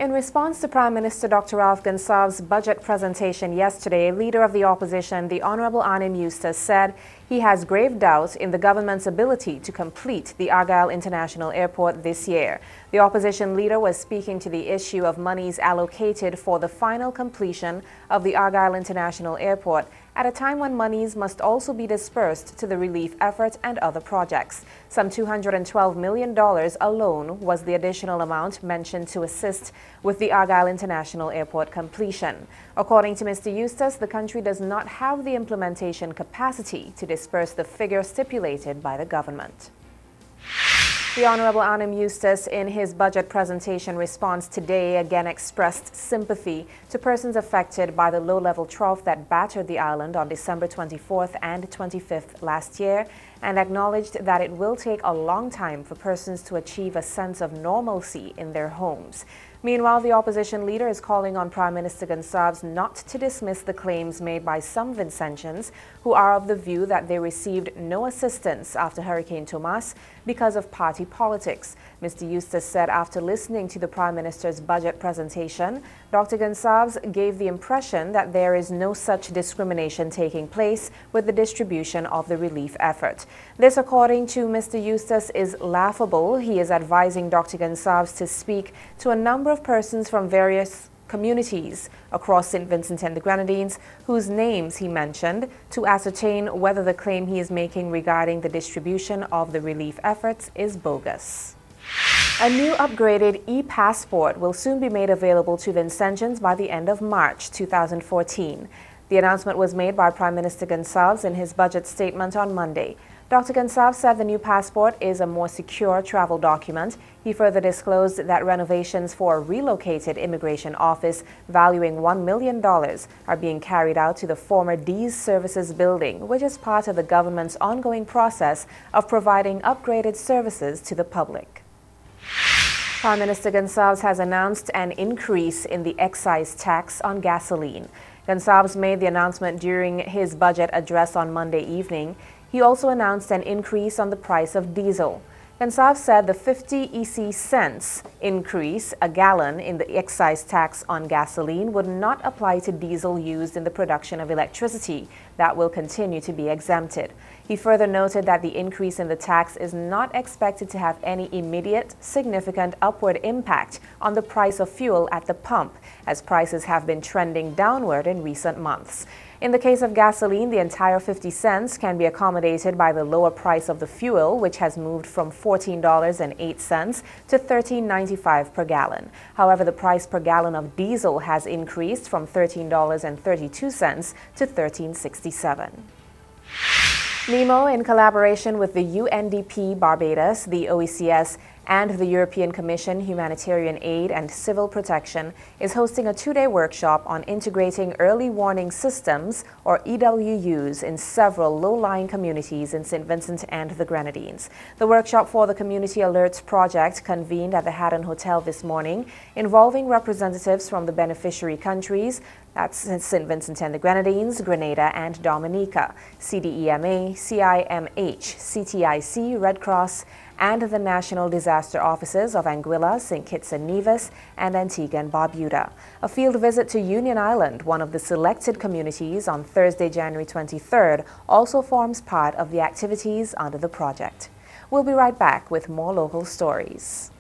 In response to Prime Minister Dr. Ralph Gonsalves' budget presentation yesterday, Leader of the Opposition, the Honorable Anim Eustace, said he has grave doubts in the government's ability to complete the Argyle International Airport this year. The opposition leader was speaking to the issue of monies allocated for the final completion of the Argyle International Airport at a time when monies must also be dispersed to the relief effort and other projects. Some $212 million alone was the additional amount mentioned to assist with the Argyle International Airport completion. According to Mr. Eustace, the country does not have the implementation capacity to disperse the figure stipulated by the government. The Honorable Anim Eustace, in his budget presentation response today, again expressed sympathy to persons affected by the low-level trough that battered the island on December 24th and 25th last year, and acknowledged that it will take a long time for persons to achieve a sense of normalcy in their homes. Meanwhile, the opposition leader is calling on Prime Minister Gonsalves not to dismiss the claims made by some Vincentians who are of the view that they received no assistance after Hurricane Tomas because of party politics. Mr. Eustace said after listening to the Prime Minister's budget presentation, Dr. Gonsalves gave the impression that there is no such discrimination taking place with the distribution of the relief effort. This, according to Mr. Eustace, is laughable. He is advising Dr. Gonsalves to speak to a number of persons from various communities across St. Vincent and the Grenadines, whose names he mentioned, to ascertain whether the claim he is making regarding the distribution of the relief efforts is bogus. A new upgraded e-passport will soon be made available to Vincentians by the end of March 2014. The announcement was made by Prime Minister Gonsalves in his budget statement on Monday. Dr. Gonsalves said the new passport is a more secure travel document. He further disclosed that renovations for a relocated immigration office valuing $1 million are being carried out to the former D's Services building, which is part of the government's ongoing process of providing upgraded services to the public. Prime Minister Gonsalves has announced an increase in the excise tax on gasoline. Gonsalves made the announcement during his budget address on Monday evening. He also announced an increase on the price of diesel. Gonsalves said the 50 EC cents increase a gallon in the excise tax on gasoline would not apply to diesel used in the production of electricity. That will continue to be exempted. He further noted that the increase in the tax is not expected to have any immediate, significant upward impact on the price of fuel at the pump, as prices have been trending downward in recent months. In the case of gasoline, the entire 50 cents can be accommodated by the lower price of the fuel, which has moved from $14.08 to $13.95 per gallon. However, the price per gallon of diesel has increased from $13.32 to $13.67. NEMO, in collaboration with the UNDP Barbados, the OECS, and the European Commission Humanitarian Aid and Civil Protection, is hosting a two-day workshop on integrating early warning systems, or EWUs, in several low-lying communities in St. Vincent and the Grenadines. The workshop for the Community Alerts Project convened at the Haddon Hotel this morning, involving representatives from the beneficiary countries, that's St. Vincent and the Grenadines, Grenada, and Dominica, CDEMA, CIMH, CTIC, Red Cross, and the National Disaster Offices of Anguilla, St. Kitts and Nevis, and Antigua and Barbuda. A field visit to Union Island, one of the selected communities, on Thursday, January 23rd, also forms part of the activities under the project. We'll be right back with more local stories.